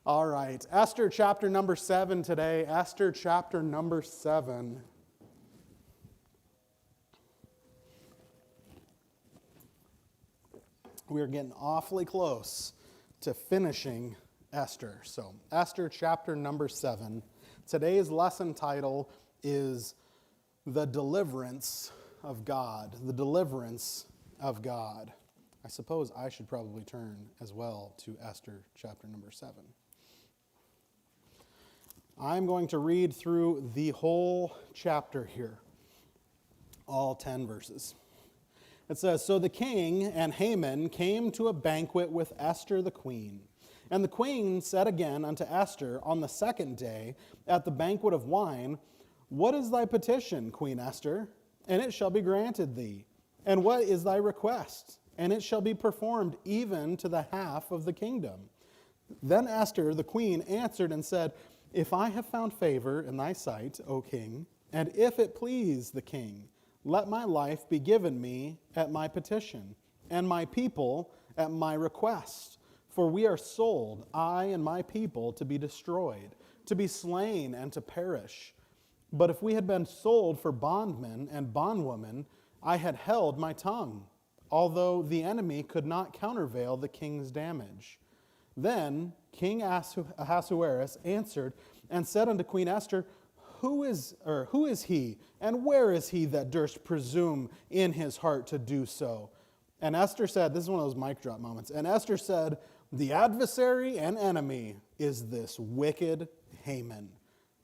All right, Esther chapter number 7 today. Esther chapter number 7. We're getting awfully close to finishing Esther. So, Esther chapter number 7. Today's lesson title is The Deliverance of God. The Deliverance of God. I suppose I should probably turn as well to Esther chapter number 7. I'm going to read through the whole chapter here, all 10 verses. It says, So the king and Haman came to a banquet with Esther the queen. And the queen said again unto Esther on the second day at the banquet of wine, What is thy petition, Queen Esther? And it shall be granted thee. And what is thy request? And it shall be performed even to the half of the kingdom. Then Esther the queen answered and said, If I have found favor in thy sight, O king, and if it please the king, let my life be given me at my petition, and my people at my request. For we are sold, I and my people, to be destroyed, to be slain and to perish. But if we had been sold for bondmen and bondwomen, I had held my tongue, although the enemy could not countervail the king's damage. Then King Ahasuerus answered and said unto Queen Esther, Who is he, and where is he that durst presume in his heart to do so? And Esther said, this is one of those mic drop moments, and Esther said, The adversary and enemy is this wicked Haman.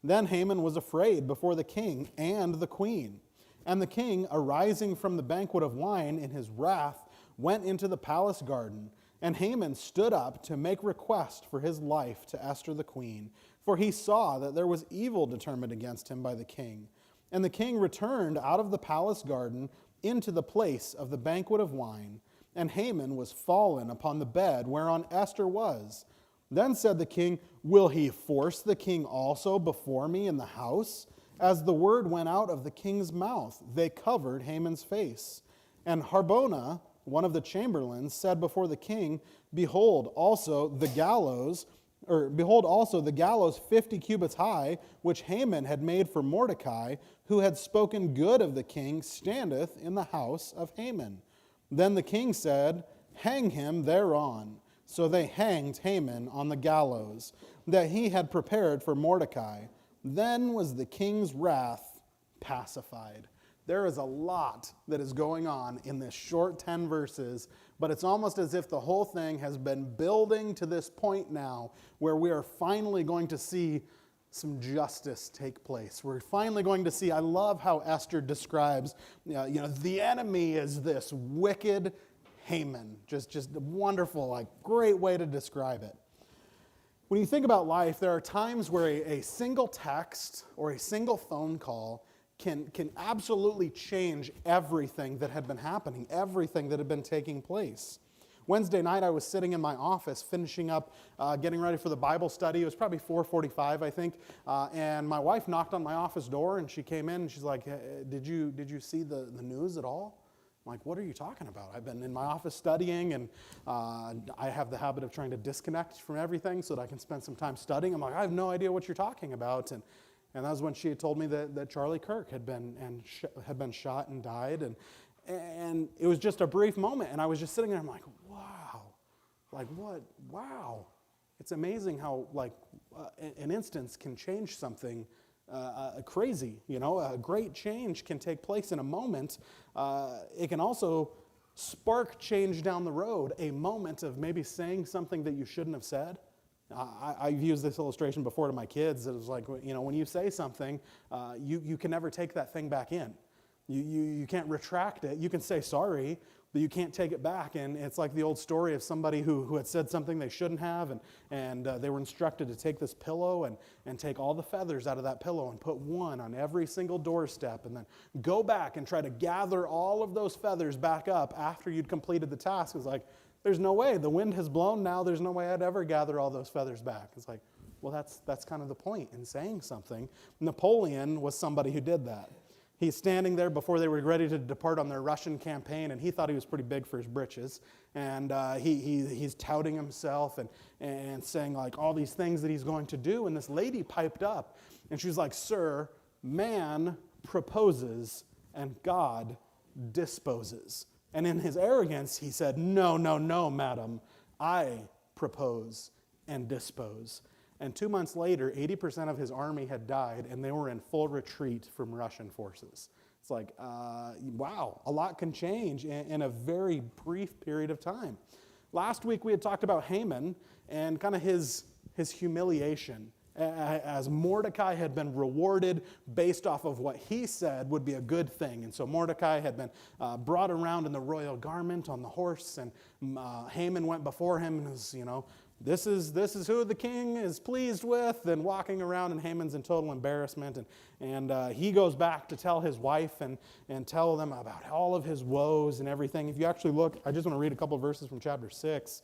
Then Haman was afraid before the king and the queen. And the king, arising from the banquet of wine in his wrath, went into the palace garden. And Haman stood up to make request for his life to Esther the queen, for he saw that there was evil determined against him by the king. And the king returned out of the palace garden into the place of the banquet of wine, and Haman was fallen upon the bed whereon Esther was. Then said the king, Will he force the king also before me in the house? As the word went out of the king's mouth, they covered Haman's face. And Harbona, one of the chamberlains, said before the king, Behold also the gallows 50 cubits high, which Haman had made for Mordecai, who had spoken good of the king, standeth in the house of Haman. Then the king said, Hang him thereon. So they hanged Haman on the gallows that he had prepared for Mordecai. Then was the king's wrath pacified. There is a lot that is going on in this short 10 verses, but it's almost as if the whole thing has been building to this point now where we are finally going to see some justice take place. We're finally going to see, I love how Esther describes, the enemy is this wicked Haman. Just a wonderful, great way to describe it. When you think about life, there are times where a single text or a single phone call can absolutely change everything that had been happening, everything that had been taking place. Wednesday night, I was sitting in my office finishing up, getting ready for the Bible study. It was probably 4:45, I think, and my wife knocked on my office door, and she came in, and she's like, did you see the news at all? I'm like, what are you talking about? I've been in my office studying, and I have the habit of trying to disconnect from everything so that I can spend some time studying. I'm like, I have no idea what you're talking about, and that was when she had told me that Charlie Kirk had been shot and died, and it was just a brief moment, and I was just sitting there. I'm like, wow, what? Wow, it's amazing how an instance can change something crazy. A great change can take place in a moment. It can also spark change down the road. A moment of maybe saying something that you shouldn't have said. I've used this illustration before to my kids. It was like, when you say something, you can never take that thing back in. You can't retract it. You can say sorry, but you can't take it back. And it's like the old story of somebody who had said something they shouldn't have, and they were instructed to take this pillow and take all the feathers out of that pillow and put one on every single doorstep, and then go back and try to gather all of those feathers back up after you'd completed the task. It's like, there's no way. The wind has blown now. There's no way I'd ever gather all those feathers back. It's like, well, that's kind of the point in saying something. Napoleon was somebody who did that. He's standing there before they were ready to depart on their Russian campaign, and he thought he was pretty big for his britches. And he's touting himself and saying like all these things that he's going to do. And this lady piped up, and she's like, "Sir, man proposes and God disposes." And in his arrogance, he said, "No, no, no, madam. I propose and dispose." And 2 months later, 80% of his army had died, and they were in full retreat from Russian forces. It's like, wow, a lot can change in a very brief period of time. Last week, we had talked about Haman and kind of his humiliation, as Mordecai had been rewarded based off of what he said would be a good thing. And so Mordecai had been brought around in the royal garment on the horse, and Haman went before him and was, this is who the king is pleased with, and walking around, and Haman's in total embarrassment. And he goes back to tell his wife and tell them about all of his woes and everything. If you actually look, I just want to read a couple of verses from chapter 6.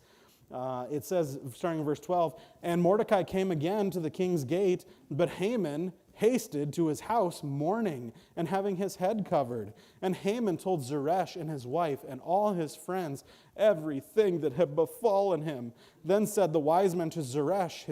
It says, starting in verse 12, "And Mordecai came again to the king's gate, but Haman hasted to his house mourning and having his head covered. And Haman told Zeresh and his wife and all his friends everything that had befallen him. Then said the wise men to Zeresh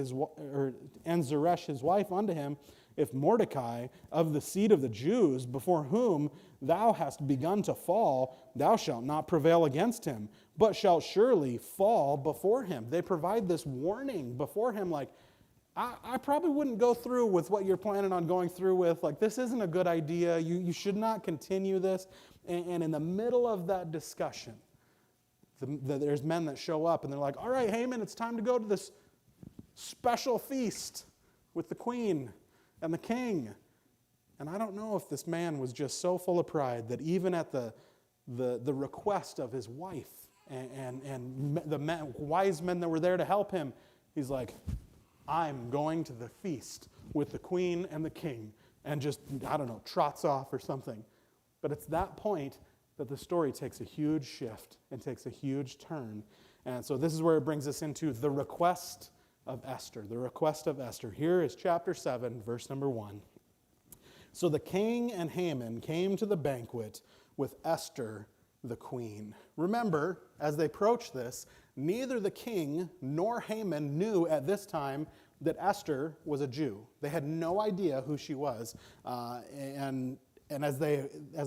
and Zeresh his wife unto him, If Mordecai of the seed of the Jews, before whom thou hast begun to fall, thou shalt not prevail against him, but shalt surely fall before him." They provide this warning before him, like, I probably wouldn't go through with what you're planning on going through with. Like, this isn't a good idea. You should not continue this. And in the middle of that discussion, there's men that show up, and they're like, "All right, Haman, it's time to go to this special feast with the queen and the king." And I don't know if this man was just so full of pride that even at the request of his wife and the wise men that were there to help him, he's like, "I'm going to the feast with the queen and the king," and just, I don't know, trots off or something. But it's that point that the story takes a huge shift and takes a huge turn. And so this is where it brings us into the request of Esther. The request of Esther. Here is chapter 7, verse number 1. "So the king and Haman came to the banquet with Esther the queen." Remember, as they approached this, neither the king nor Haman knew at this time that Esther was a Jew. They had no idea who she was. And as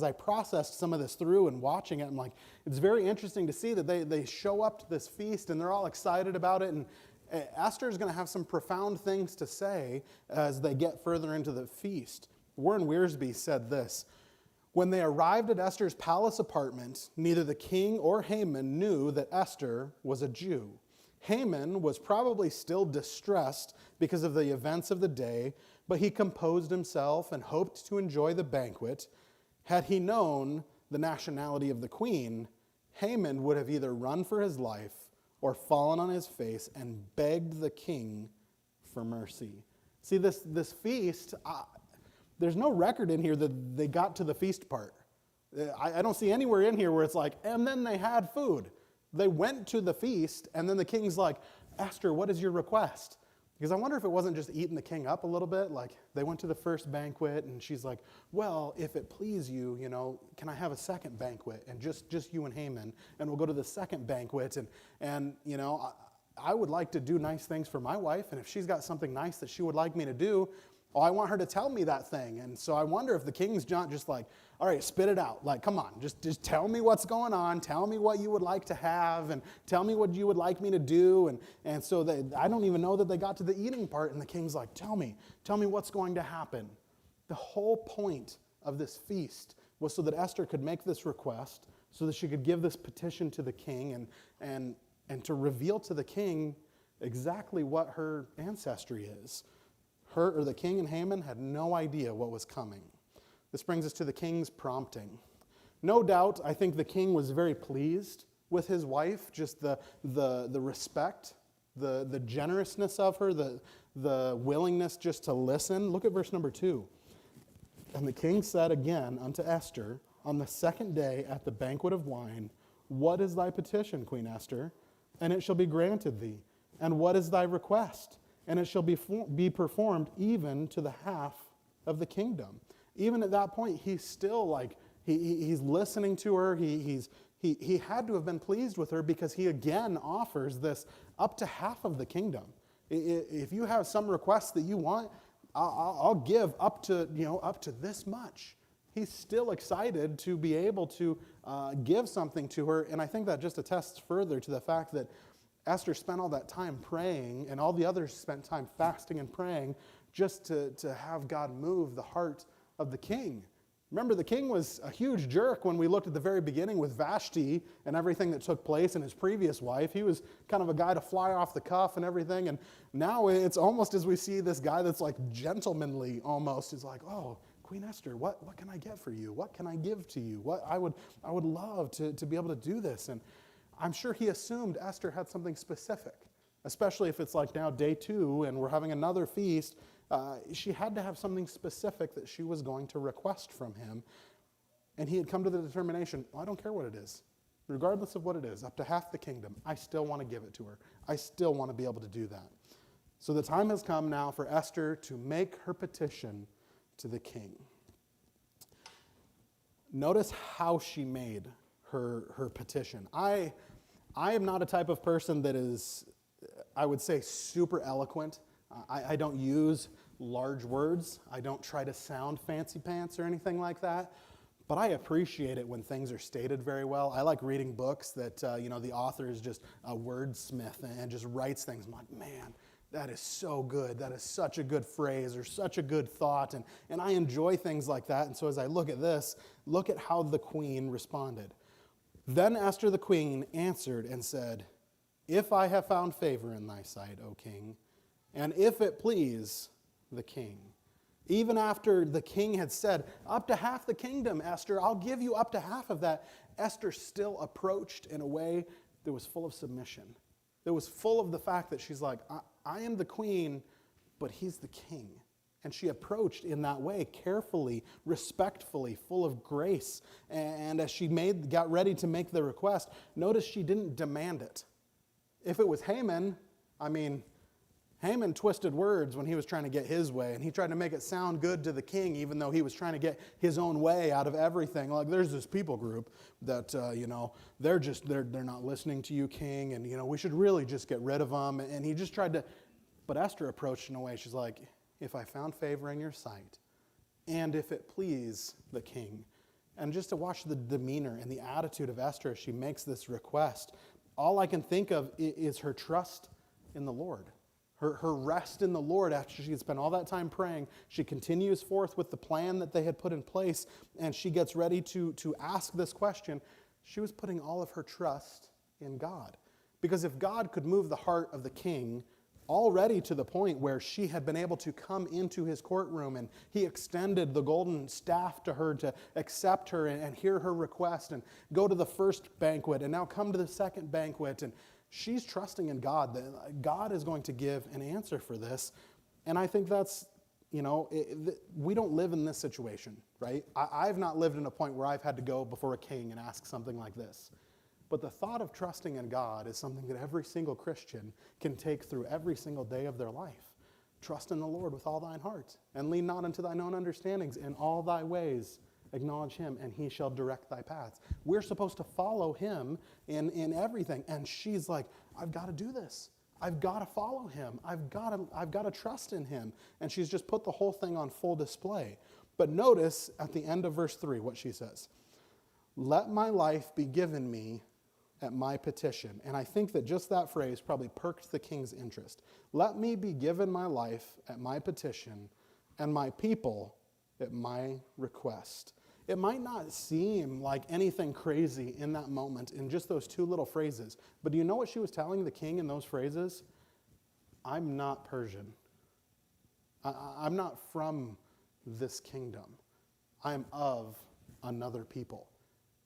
I processed some of this through and watching it, I'm like, it's very interesting to see that they show up to this feast and they're all excited about it. And Esther is going to have some profound things to say as they get further into the feast. Warren Wiersbe said this: "When they arrived at Esther's palace apartment, neither the king or Haman knew that Esther was a Jew. Haman was probably still distressed because of the events of the day, but he composed himself and hoped to enjoy the banquet. Had he known the nationality of the queen, Haman would have either run for his life or fallen on his face and begged the king for mercy." See, this feast, there's no record in here that they got to the feast part. I don't see anywhere in here where it's like, and then they had food. They went to the feast, and then the king's like, "Esther, what is your request?" Because I wonder if it wasn't just eating the king up a little bit. Like, they went to the first banquet, and she's like, "Well, if it please you, can I have a second banquet? And just you and Haman, and we'll go to the second banquet. And I would like to do nice things for my wife, and if she's got something nice that she would like me to do, I want her to tell me that thing." And so I wonder if the king's not just like, "All right, spit it out. Like, come on, just tell me what's going on. Tell me what you would like to have, and tell me what you would like me to do." And so I don't even know that they got to the eating part, and the king's like, tell me what's going to happen." The whole point of this feast was so that Esther could make this request, so that she could give this petition to the king and to reveal to the king exactly what her ancestry is. The king and Haman had no idea what was coming. This brings us to the king's prompting. No doubt, I think the king was very pleased with his wife, just the respect, the generousness of her, the willingness just to listen. Look at verse number 2. "And the king said again unto Esther on the second day at the banquet of wine, What is thy petition, Queen Esther? And it shall be granted thee. And what is thy request? And it shall be performed even to the half of the kingdom." even at that point, he's still like, he's listening to her. He had to have been pleased with her because he again offers this up to half of the kingdom. If you have some requests that you want, I'll give up to this much. He's still excited to be able to give something to her, and I think that just attests further to the fact that Esther spent all that time praying, and all the others spent time fasting and praying just to have God move the heart of the king. Remember, the king was a huge jerk when we looked at the very beginning with Vashti and everything that took place in his previous wife. He was kind of a guy to fly off the cuff and everything, and now it's almost as we see this guy that's like gentlemanly almost. He's like, oh, Queen Esther, what can I get for you? What can I give to you? What I would love to be able to do this. And I'm sure he assumed Esther had something specific, especially if it's like now day 2 and we're having another feast. She had to have something specific that she was going to request from him. And he had come to the determination, I don't care what it is. Regardless of what it is, up to half the kingdom, I still want to give it to her. I still want to be able to do that. So the time has come now for Esther to make her petition to the king. Notice how she made her petition. I am not a type of person that is, I would say, super eloquent. I don't use large words. I don't try to sound fancy pants or anything like that. But I appreciate it when things are stated very well. I like reading books that the author is just a wordsmith and just writes things. I'm like, man, that is so good. That is such a good phrase or such a good thought. And I enjoy things like that. And so as I look at this, look at how the queen responded. Then Esther the queen answered and said, if I have found favor in thy sight, O king, and if it please the king. Even after the king had said, up to half the kingdom, Esther, I'll give you up to half of that, Esther still approached in a way that was full of submission. That was full of the fact that she's like, I am the queen, but he's the king. And she approached in that way, carefully, respectfully, full of grace. And as she got ready to make the request, notice she didn't demand it. If it was Haman, Haman twisted words when he was trying to get his way, and he tried to make it sound good to the king, even though he was trying to get his own way out of everything. Like, there's this people group that, they're not listening to you, king, and, we should really just get rid of them. And he just tried to, but Esther approached in a way, she's like, if I found favor in your sight, and if it please the king. And just to watch the demeanor and the attitude of Esther as she makes this request, all I can think of is her trust in the Lord. Her rest in the Lord after she had spent all that time praying. She continues forth with the plan that they had put in place, and she gets ready to ask this question. She was putting all of her trust in God. Because if God could move the heart of the king already to the point where she had been able to come into his courtroom and he extended the golden staff to her to accept her and hear her request and go to the first banquet and now come to the second banquet, and she's trusting in God that God is going to give an answer for this. And I think that's, we don't live in this situation, right? I've not lived in a point where I've had to go before a king and ask something like this. But the thought of trusting in God is something that every single Christian can take through every single day of their life. Trust in the Lord with all thine heart, and lean not unto thine own understandings. In all thy ways acknowledge him, and he shall direct thy paths. We're supposed to follow him in everything. And she's like, I've got to do this. I've got to follow him. I've got to trust in him. And she's just put the whole thing on full display. But notice at the end of verse 3 what she says. Let my life be given me at my petition. And I think that just that phrase probably perked the king's interest. Let me be given my life at my petition, and my people at my request. It might not seem like anything crazy in that moment in just those two little phrases, but do you know what she was telling the king in those phrases? I'm not Persian. I'm not from this kingdom. I'm of another people.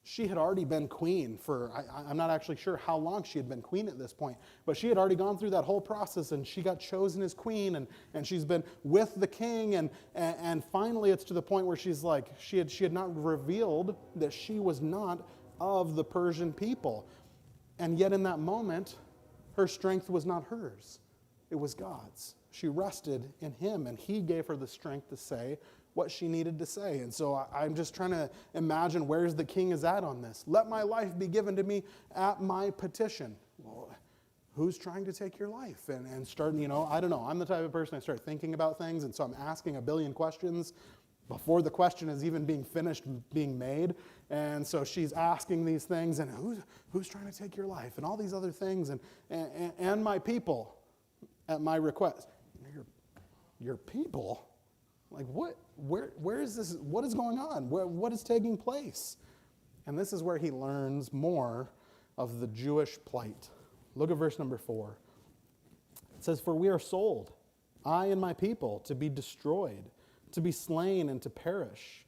She had already been queen for, I'm not actually sure how long she had been queen at this point, but she had already gone through that whole process, and she got chosen as queen, and she's been with the king, and finally it's to the point where she's like, she had not revealed that she was not of the Persian people. And yet in that moment, her strength was not hers. It was God's. She rested in him, and he gave her the strength to say, what she needed to say. And so I'm just trying to imagine where's the king is at on this. Let my life be given to me at my petition. Well, who's trying to take your life? And start, I don't know. I'm the type of person I start thinking about things, and so I'm asking a billion questions before the question is even being finished being made. And so she's asking these things, and who's trying to take your life? And all these other things, and my people at my request. Your people? Like what? Where is this? What is going on? What is taking place? And this is where he learns more of the Jewish plight. Look at verse number 4. It says, "For we are sold, I and my people, to be destroyed, to be slain and to perish.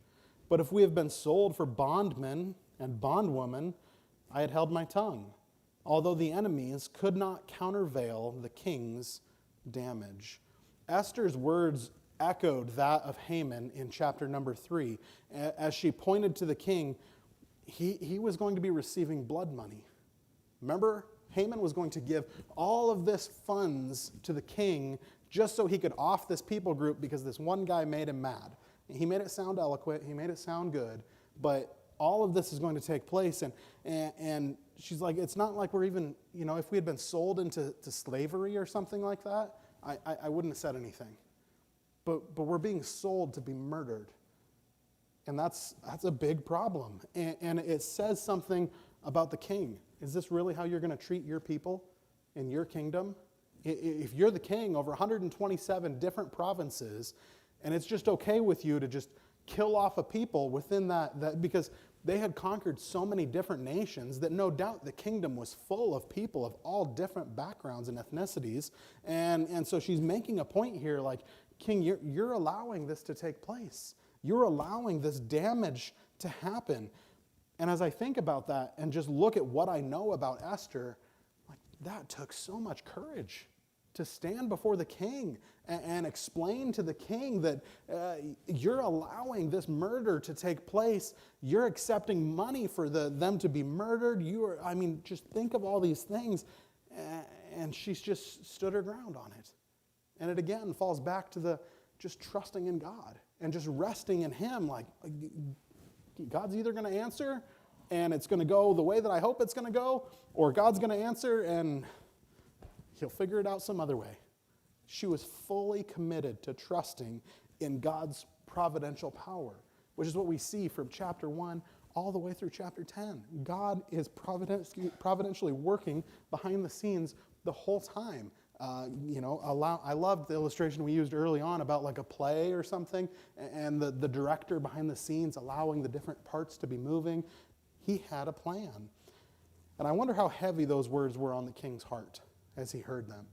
But if we have been sold for bondmen and bondwomen, I had held my tongue, although the enemies could not countervail the king's damage." Esther's words echoed that of Haman in chapter number 3. As she pointed to the king, he was going to be receiving blood money. Remember, Haman was going to give all of this funds to the king just so he could off this people group because this one guy made him mad. He made it sound eloquent, he made it sound good, but all of this is going to take place. And she's like, it's not like we're even, if we had been sold into slavery or something like that, I wouldn't have said anything. But we're being sold to be murdered. And that's a big problem. And it says something about the king. Is this really how you're going to treat your people in your kingdom? If you're the king over 127 different provinces, and it's just okay with you to just kill off a people within that because they had conquered so many different nations that no doubt the kingdom was full of people of all different backgrounds and ethnicities. And so she's making a point here like, King, you're allowing this to take place. You're allowing this damage to happen. And as I think about that and just look at what I know about Esther, like that took so much courage to stand before the king and explain to the king that you're allowing this murder to take place. You're accepting money for them to be murdered. Just think of all these things. And she's just stood her ground on it. And it again falls back to the just trusting in God and just resting in him. Like God's either going to answer and it's going to go the way that I hope it's going to go, or God's going to answer and he'll figure it out some other way. She was fully committed to trusting in God's providential power, which is what we see from chapter 1 all the way through chapter 10. God is providentially working behind the scenes the whole time. I loved the illustration we used early on about like a play or something, and the director behind the scenes allowing the different parts to be moving. He had a plan. And I wonder how heavy those words were on the king's heart as he heard them.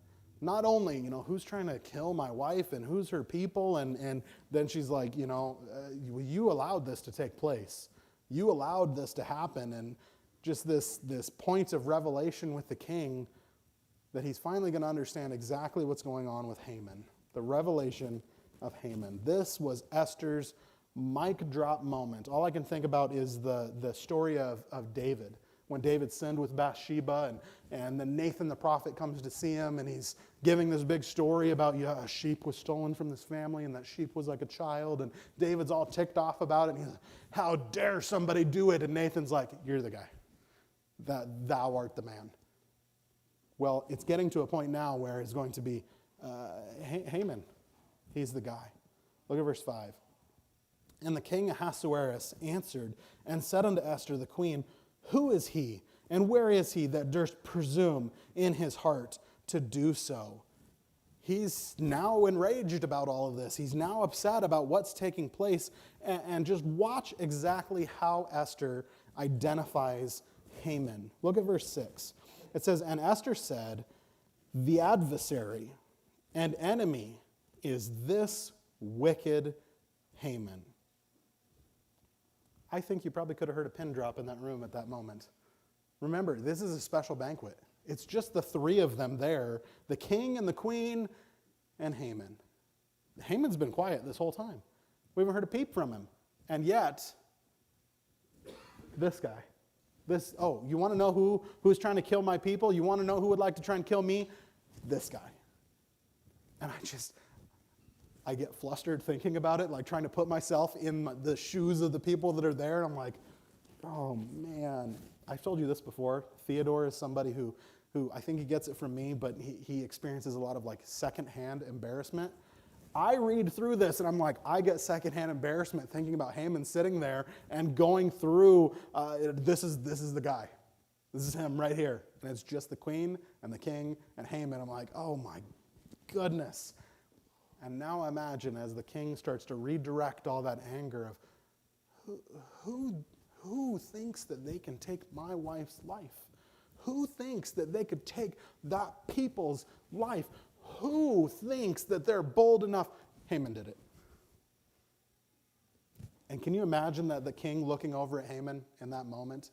Not only, who's trying to kill my wife and who's her people, and then she's like, you allowed this to take place. You allowed this to happen, and just this point of revelation with the king that he's finally going to understand exactly what's going on with Haman, the revelation of Haman. This was Esther's mic drop moment. All I can think about is the story of David, when David sinned with Bathsheba, and then Nathan the prophet comes to see him, and he's giving this big story about, a sheep was stolen from this family, and that sheep was like a child, and David's all ticked off about it, and he's like, how dare somebody do it? And Nathan's like, you're the guy. Thou art the man. Well, it's getting to a point now where it's going to be Haman. He's the guy. Look at verse 5. And the king Ahasuerus answered and said unto Esther the queen, who is he, and where is he that durst presume in his heart to do so? He's now enraged about all of this. He's now upset about what's taking place. And just watch exactly how Esther identifies Haman. Look at verse 6. It says, and Esther said, the adversary and enemy is this wicked Haman. I think you probably could have heard a pin drop in that room at that moment. Remember, this is a special banquet. It's just the three of them there, the king and the queen and Haman. Haman's been quiet this whole time. We haven't heard a peep from him. And yet, this guy. You want to know who's trying to kill my people? You want to know who would like to try and kill me? This guy. And I get flustered thinking about it, like trying to put myself in the shoes of the people that are there. And I'm like, oh man. I've told you this before. Theodore is somebody who I think he gets it from me, but he experiences a lot of like secondhand embarrassment. I read through this and I'm like, I get secondhand embarrassment thinking about Haman sitting there and going through, this is the guy. This is him right here. And it's just the queen and the king and Haman. I'm like, oh my goodness. And now imagine as the king starts to redirect all that anger of, who thinks that they can take my wife's life? Who thinks that they could take that people's life? Who thinks that they're bold enough? Haman did it. And can you imagine that the king looking over at Haman in that moment,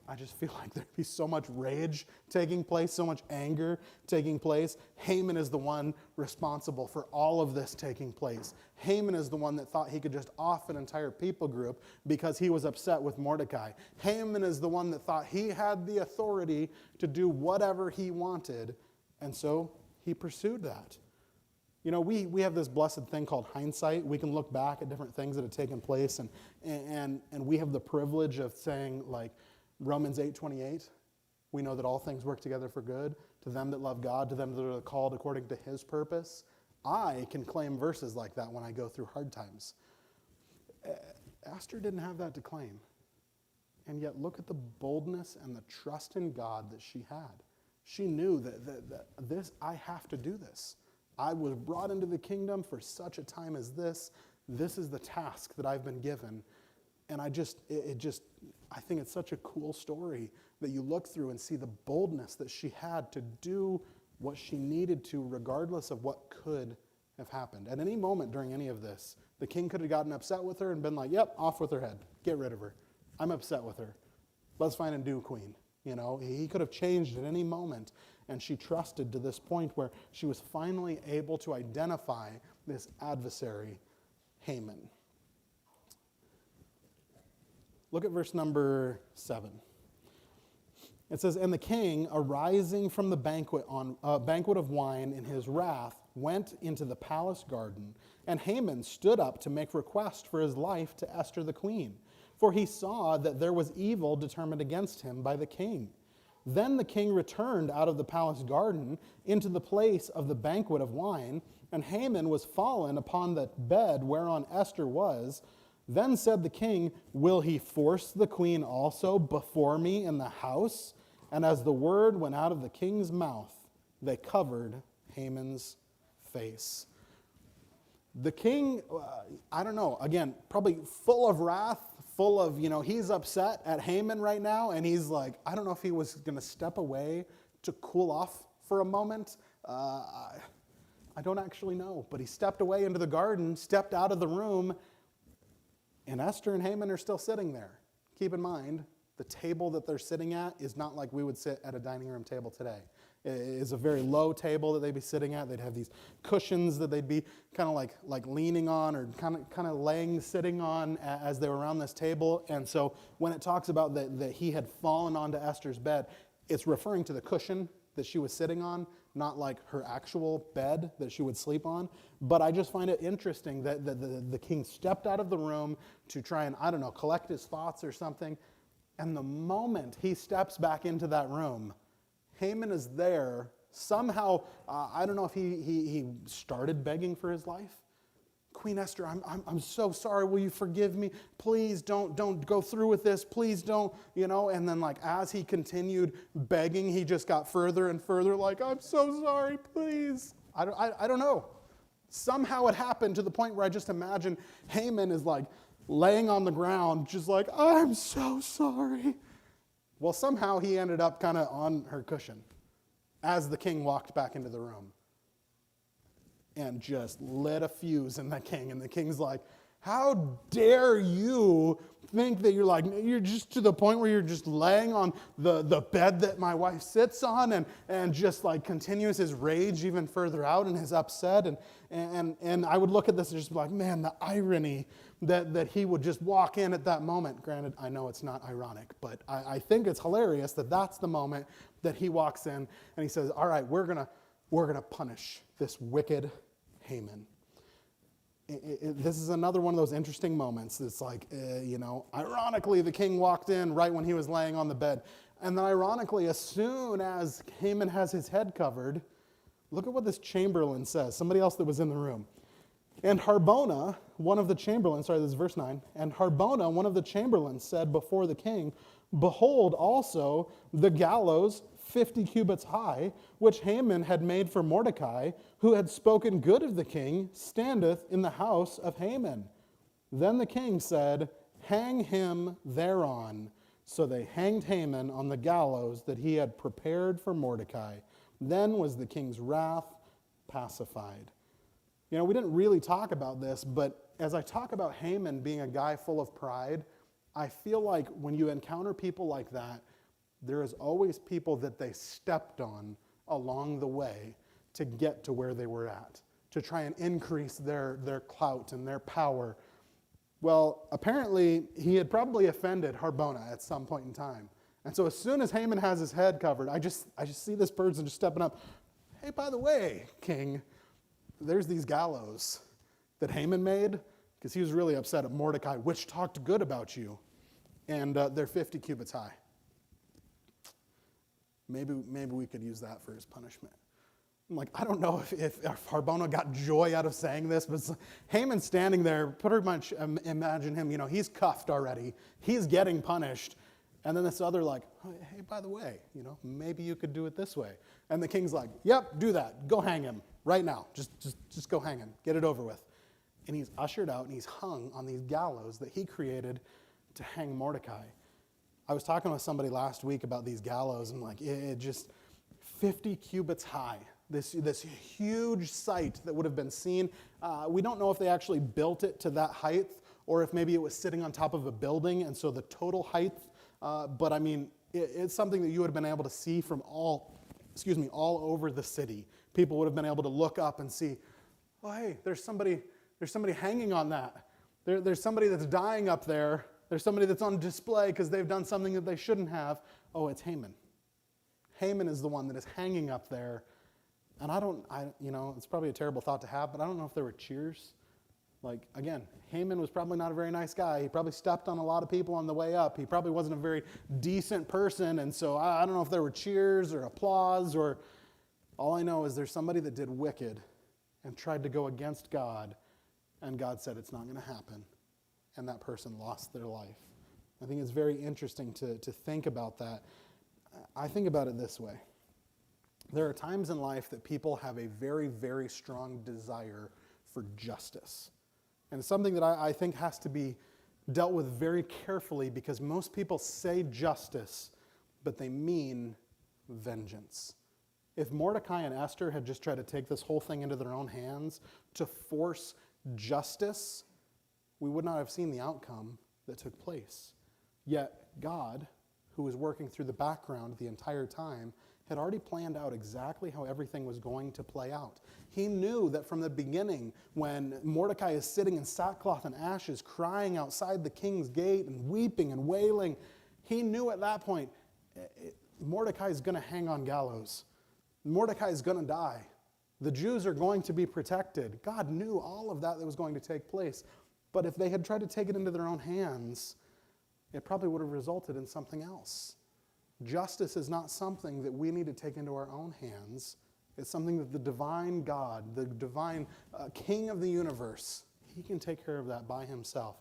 I just feel like there'd be so much rage taking place, so much anger taking place. Haman is the one responsible for all of this taking place. Haman is the one that thought he could just off an entire people group because he was upset with Mordecai. Haman is the one that thought he had the authority to do whatever he wanted, and so he pursued that. You know, we have this blessed thing called hindsight. We can look back at different things that have taken place, and we have the privilege of saying, like, Romans 8:28, we know that all things work together for good to them that love God, to them that are called according to his purpose. I can claim verses like that when I go through hard times. Esther didn't have that to claim. And yet look at the boldness and the trust in God that she had. She knew that this, I have to do this. I was brought into the kingdom for such a time as this. This is the task that I've been given. And I think it's such a cool story that you look through and see the boldness that she had to do what she needed to, regardless of what could have happened. At any moment during any of this, the king could have gotten upset with her and been like, yep, off with her head. Get rid of her. I'm upset with her. Let's find a new queen. You know, he could have changed at any moment. And she trusted to this point where she was finally able to identify this adversary, Haman. Look at verse number 7. It says, and the king, arising from the banquet of wine in his wrath, went into the palace garden, and Haman stood up to make request for his life to Esther the queen, for he saw that there was evil determined against him by the king. Then the king returned out of the palace garden into the place of the banquet of wine, and Haman was fallen upon the bed whereon Esther was. Then said the king, will he force the queen also before me in the house? And as the word went out of the king's mouth, they covered Haman's face. The king, I don't know, again, probably full of wrath, full of, he's upset at Haman right now, and he's like, I don't know if he was going to step away to cool off for a moment. I don't actually know, but he stepped away into the garden, stepped out of the room, and Esther and Haman are still sitting there. Keep in mind, the table that they're sitting at is not like we would sit at a dining room table today. It is a very low table that they'd be sitting at. They'd have these cushions that they'd be kind of like leaning on or kind of sitting on as they were around this table. And so when it talks about that he had fallen onto Esther's bed, it's referring to the cushion that she was sitting on, not like her actual bed that she would sleep on. But I just find it interesting that the king stepped out of the room to try and, collect his thoughts or something. And the moment he steps back into that room, Haman is there. Somehow, I don't know if he started begging for his life. Queen Esther, I'm so sorry. Will you forgive me? Please don't go through with this. Please don't, And then as he continued begging, he just got further and further like, I'm so sorry, please. I don't know. Somehow it happened to the point where I just imagine Haman is laying on the ground, just like, I'm so sorry. Well, somehow he ended up kind of on her cushion as the king walked back into the room and just lit a fuse in the king. And the king's like, how dare you think that you're just to the point where you're just laying on the bed that my wife sits on and just continues his rage even further out and his upset. And I would look at this and just be like, man, the irony that he would just walk in at that moment. Granted, I know it's not ironic, but I think it's hilarious that that's the moment that he walks in and he says, all right, we're gonna punish this wicked Haman. This is another one of those interesting moments. It's like, ironically, the king walked in right when he was laying on the bed. And then ironically, as soon as Haman has his head covered, look at what this chamberlain says, somebody else that was in the room. And Harbona, one of the chamberlains, this is verse 9, and Harbona, one of the chamberlains, said before the king, behold also the gallows 50 cubits high, which Haman had made for Mordecai, who had spoken good of the king, standeth in the house of Haman. Then the king said, hang him thereon. So they hanged Haman on the gallows that he had prepared for Mordecai. Then was the king's wrath pacified. We didn't really talk about this, but as I talk about Haman being a guy full of pride, I feel like when you encounter people like that, there is always people that they stepped on along the way to get to where they were at, to try and increase their clout and their power. Well, apparently, he had probably offended Harbona at some point in time. And so as soon as Haman has his head covered, I just see this person just stepping up. Hey, by the way, king, there's these gallows that Haman made because he was really upset at Mordecai, which talked good about you. And they're 50 cubits high. Maybe we could use that for his punishment. I'm like, I don't know if Harbona got joy out of saying this, but Haman's standing there, pretty much imagine him, he's cuffed already. He's getting punished. And then this other hey, by the way, maybe you could do it this way. And the king's like, yep, do that. Go hang him right now. Just go hang him. Get it over with. And he's ushered out and he's hung on these gallows that he created to hang Mordecai. I was talking with somebody last week about these gallows, and it just 50 cubits high. This huge site that would have been seen. We don't know if they actually built it to that height, or if maybe it was sitting on top of a building, and so the total height. But I mean, it's something that you would have been able to see from all over the city. People would have been able to look up and see, oh hey, there's somebody hanging on that. There's somebody that's dying up there. There's somebody that's on display because they've done something that they shouldn't have. Oh, it's Haman. Haman is the one that is hanging up there. And it's probably a terrible thought to have, but I don't know if there were cheers. Again, Haman was probably not a very nice guy. He probably stepped on a lot of people on the way up. He probably wasn't a very decent person. And so I don't know if there were cheers or applause, or all I know is there's somebody that did wicked and tried to go against God. And God said it's not going to happen. And that person lost their life. I think it's very interesting to think about that. I think about it this way. There are times in life that people have a very, very strong desire for justice. And it's something that I think has to be dealt with very carefully, because most people say justice, but they mean vengeance. If Mordecai and Esther had just tried to take this whole thing into their own hands to force justice, we would not have seen the outcome that took place. Yet God, who was working through the background the entire time, had already planned out exactly how everything was going to play out. He knew that from the beginning, when Mordecai is sitting in sackcloth and ashes, crying outside the king's gate and weeping and wailing, he knew at that point, Mordecai is going to hang on gallows. Mordecai is going to die. The Jews are going to be protected. God knew all of that was going to take place. But if they had tried to take it into their own hands, it probably would have resulted in something else. Justice is not something that we need to take into our own hands. It's something that the divine God, the divine King of the universe, he can take care of that by himself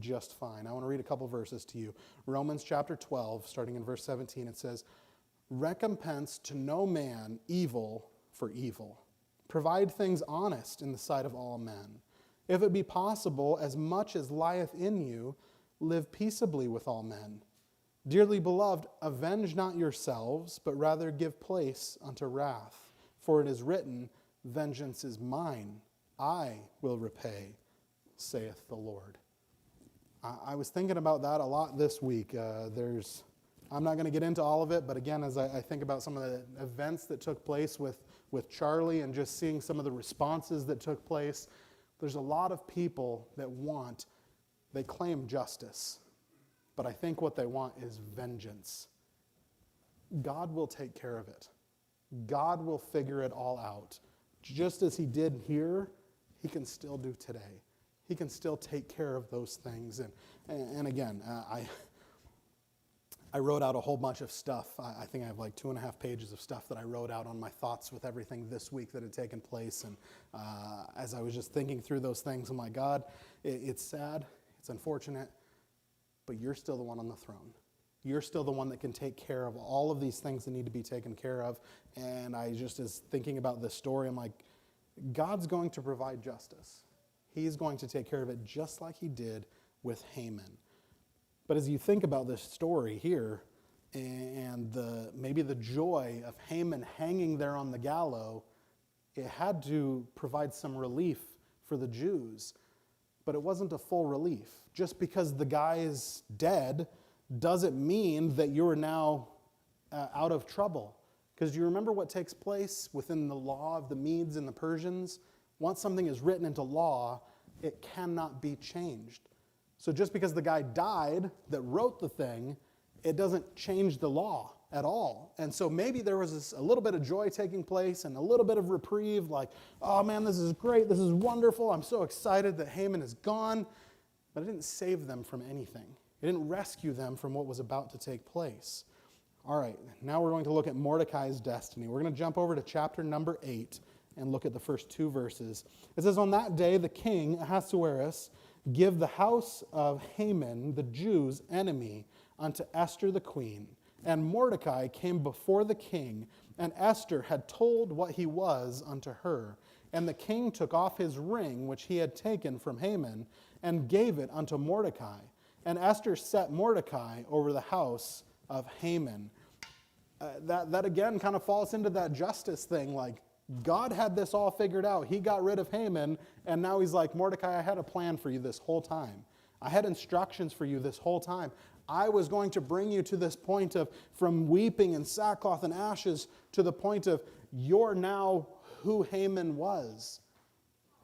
just fine. I want to read a couple verses to you. Romans chapter 12, starting in verse 17, it says, recompense to no man evil for evil. Provide things honest in the sight of all men. If it be possible, as much as lieth in you, live peaceably with all men. Dearly beloved, avenge not yourselves, but rather give place unto wrath. For it is written, vengeance is mine, I will repay, saith the Lord. I was thinking about that a lot this week. I'm not going to get into all of it, but again, as I think about some of the events that took place with Charlie and just seeing some of the responses that took place, there's a lot of people that they claim justice, but I think what they want is vengeance. God will take care of it. God will figure it all out. Just as he did here, he can still do today. He can still take care of those things. And again, I wrote out a whole bunch of stuff. I think I have like 2.5 pages of stuff that I wrote out on my thoughts with everything this week that had taken place. And as I was just thinking through those things, I'm like, God, it's sad, it's unfortunate, but you're still the one on the throne. You're still the one that can take care of all of these things that need to be taken care of. And I just, as thinking about this story, I'm like, God's going to provide justice. He's going to take care of it just like he did with Haman. But as you think about this story here, and maybe the joy of Haman hanging there on the gallows, it had to provide some relief for the Jews. But it wasn't a full relief. Just because the guy is dead doesn't mean that you're now out of trouble. Because do you remember what takes place within the law of the Medes and the Persians? Once something is written into law, it cannot be changed. So just because the guy died that wrote the thing, it doesn't change the law at all. And so maybe there was a little bit of joy taking place and a little bit of reprieve, like, oh man, this is great, this is wonderful, I'm so excited that Haman is gone. But it didn't save them from anything. It didn't rescue them from what was about to take place. All right, now we're going to look at Mordecai's destiny. We're going to jump over to chapter number 8 and look at the first 2 verses. It says, on that day the king, Ahasuerus, give the house of Haman, the Jews' enemy, unto Esther the queen. And Mordecai came before the king, and Esther had told what he was unto her. And the king took off his ring, which he had taken from Haman, and gave it unto Mordecai. And Esther set Mordecai over the house of Haman. That again kind of falls into that justice thing, like, God had this all figured out. He got rid of Haman, and now he's like, Mordecai, I had a plan for you this whole time. I had instructions for you this whole time. I was going to bring you to this point of from weeping and sackcloth and ashes to the point of you're now who Haman was.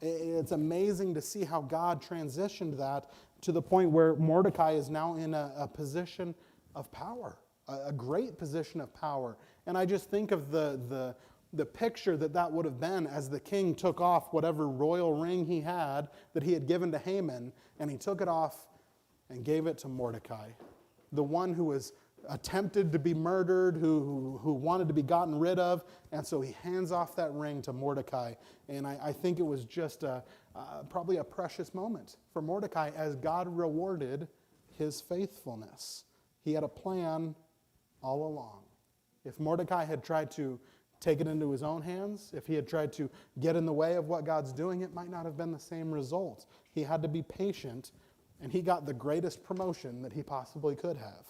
It's amazing to see how God transitioned that to the point where Mordecai is now in a position of power, a great position of power. And I just think of the picture that would have been as the king took off whatever royal ring he had that he had given to Haman, and he took it off and gave it to Mordecai, the one who was attempted to be murdered, who wanted to be gotten rid of, and so he hands off that ring to Mordecai. And I think it was just probably a precious moment for Mordecai as God rewarded his faithfulness. He had a plan all along. If Mordecai had tried to take it into his own hands, if he had tried to get in the way of what God's doing, it might not have been the same result. He had to be patient, and he got the greatest promotion that he possibly could have.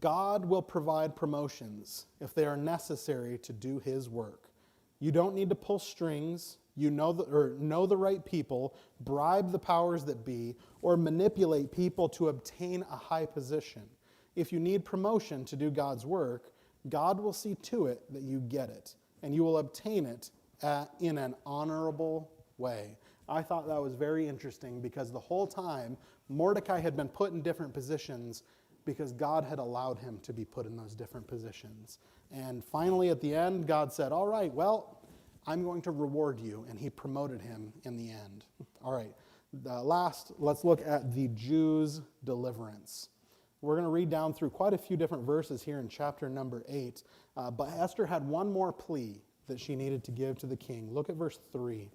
God will provide promotions if they are necessary to do his work. You don't need to pull strings, know the right people, bribe the powers that be, or manipulate people to obtain a high position. If you need promotion to do God's work, God will see to it that you get it, and you will obtain it in an honorable way. I thought that was very interesting because the whole time Mordecai had been put in different positions because God had allowed him to be put in those different positions. And finally at the end, God said, all right, well, I'm going to reward you, and he promoted him in the end. All right, let's look at the Jews' deliverance. We're going to read down through quite a few different verses here in chapter number 8. But Esther had one more plea that she needed to give to the king. Look at verse 3.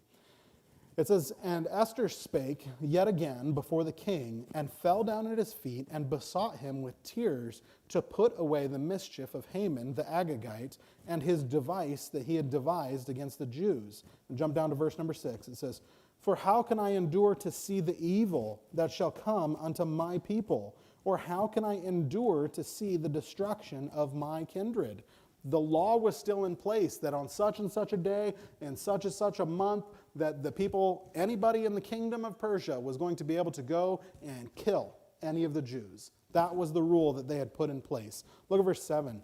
It says, and Esther spake yet again before the king, and fell down at his feet, and besought him with tears to put away the mischief of Haman the Agagite, and his device that he had devised against the Jews. And jump down to verse number 6. It says, for how can I endure to see the evil that shall come unto my people? Or how can I endure to see the destruction of my kindred? The law was still in place that on such and such a day, in such and such a month, that the people, anybody in the kingdom of Persia was going to be able to go and kill any of the Jews. That was the rule that they had put in place. Look at verse 7.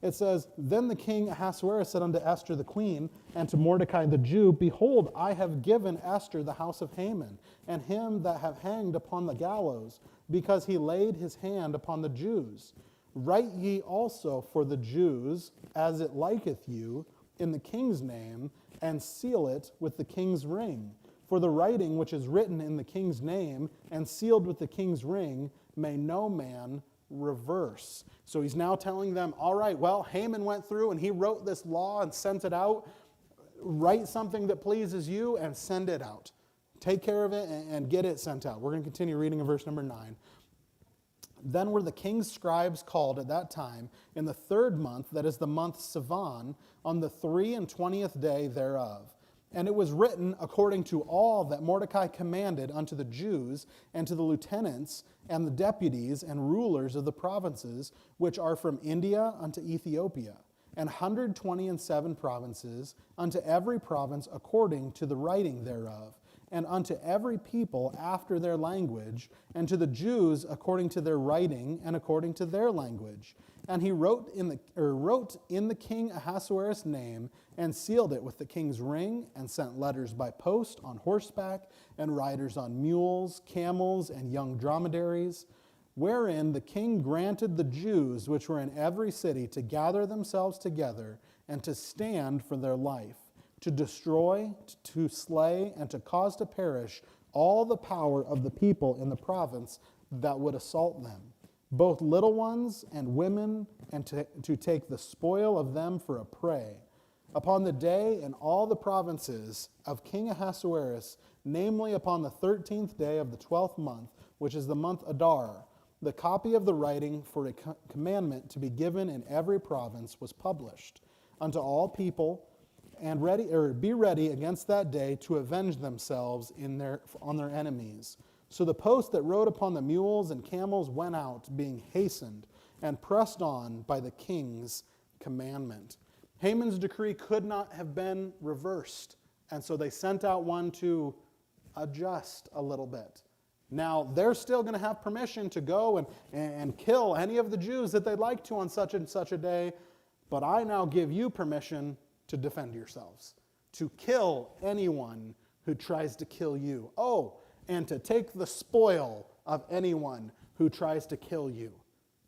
It says, then the king Ahasuerus said unto Esther the queen, and to Mordecai the Jew, behold, I have given Esther the house of Haman, and him that have hanged upon the gallows, because he laid his hand upon the Jews. Write ye also for the Jews, as it liketh you, in the king's name, and seal it with the king's ring. For the writing which is written in the king's name and sealed with the king's ring may no man reverse. So he's now telling them, all right, well, Haman went through and he wrote this law and sent it out. Write something that pleases you and send it out. Take care of it and get it sent out. We're going to continue reading in verse number 9. Then were the king's scribes called at that time in the 3rd month, that is the month Sivan, on the 23rd day thereof. And it was written according to all that Mordecai commanded unto the Jews and to the lieutenants and the deputies and rulers of the provinces, which are from India unto Ethiopia, and 127 provinces, unto every province according to the writing thereof, and unto every people after their language, and to the Jews according to their writing and according to their language. And he wrote in the king Ahasuerus' name, and sealed it with the king's ring, and sent letters by post on horseback, and riders on mules, camels, and young dromedaries, wherein the king granted the Jews which were in every city to gather themselves together, and to stand for their life, to destroy, to slay, and to cause to perish all the power of the people in the province that would assault them, both little ones and women, and to take the spoil of them for a prey. Upon the day in all the provinces of King Ahasuerus, namely upon the 13th day of the 12th month, which is the month Adar, the copy of the writing for a commandment to be given in every province was published unto all people, and be ready against that day to avenge themselves on their enemies. So the post that rode upon the mules and camels went out, being hastened and pressed on by the king's commandment. Haman's decree could not have been reversed, and so they sent out one to adjust a little bit. Now, they're still going to have permission to go and kill any of the Jews that they'd like to on such and such a day, but I now give you permission to defend yourselves, to kill anyone who tries to kill you. Oh, and to take the spoil of anyone who tries to kill you.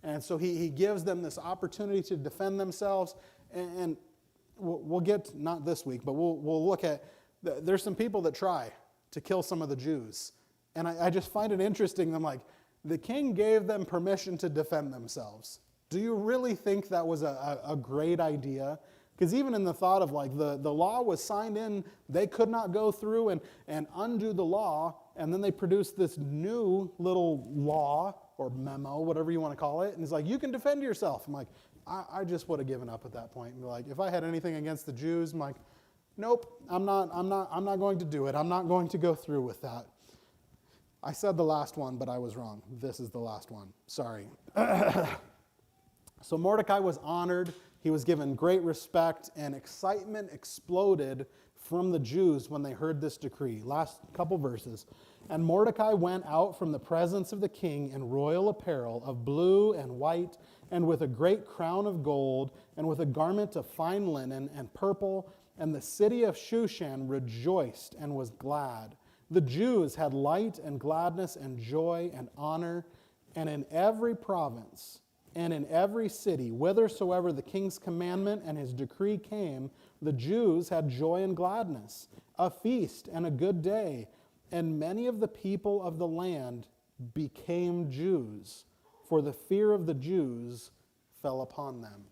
And so he gives them this opportunity to defend themselves. And we'll get, not this week, but we'll look at, there's some people that try to kill some of the Jews. And I just find it interesting. I'm like, the king gave them permission to defend themselves. Do you really think that was a great idea? Because even in the thought of like the law was signed in, they could not go through and undo the law, and then they produced this new little law or memo, whatever you want to call it, and it's like, you can defend yourself. I'm like, I just would have given up at that point. And be like, if I had anything against the Jews, I'm like, nope, I'm not going to do it. I'm not going to go through with that. I said the last one, but I was wrong. This is the last one. Sorry. So Mordecai was honored. He was given great respect, and excitement exploded from the Jews when they heard this decree. Last couple verses. And Mordecai went out from the presence of the king in royal apparel of blue and white, and with a great crown of gold, and with a garment of fine linen and purple. And the city of Shushan rejoiced and was glad. The Jews had light and gladness and joy and honor, and in every province and in every city, whithersoever the king's commandment and his decree came, the Jews had joy and gladness, a feast and a good day. And many of the people of the land became Jews, for the fear of the Jews fell upon them.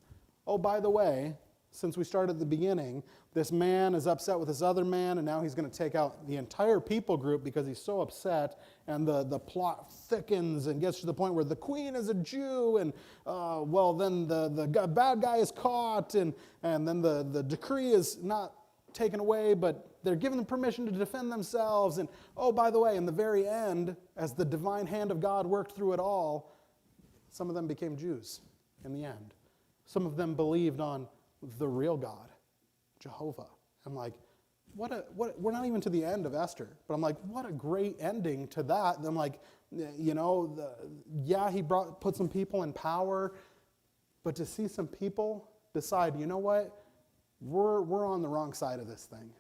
Oh, by the way, since we started at the beginning, this man is upset with this other man, and now he's going to take out the entire people group because he's so upset, and the plot thickens and gets to the point where the queen is a Jew, and then the bad guy is caught, and then the decree is not taken away, but they're given them permission to defend themselves. And oh, by the way, in the very end, as the divine hand of God worked through it all, some of them became Jews in the end. Some of them believed on the real God, Jehovah. I'm like, we're not even to the end of Esther, but I'm like, what a great ending to that. And I'm like, he put some people in power, but to see some people decide, you know what, we're on the wrong side of this thing.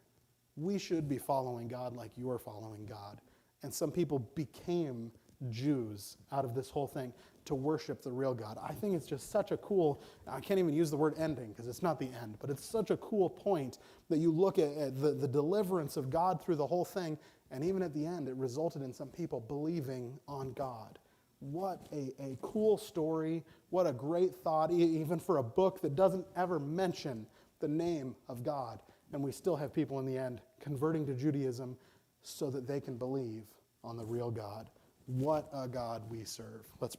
We should be following God like you're following God. And some people became Jews out of this whole thing to worship the real God. I think it's just such a cool, I can't even use the word ending because it's not the end, but it's such a cool point that you look at the deliverance of God through the whole thing, and even at the end, it resulted in some people believing on God. What a cool story. What a great thought, even for a book that doesn't ever mention the name of God. And we still have people in the end converting to Judaism so that they can believe on the real God. What a God we serve. Let's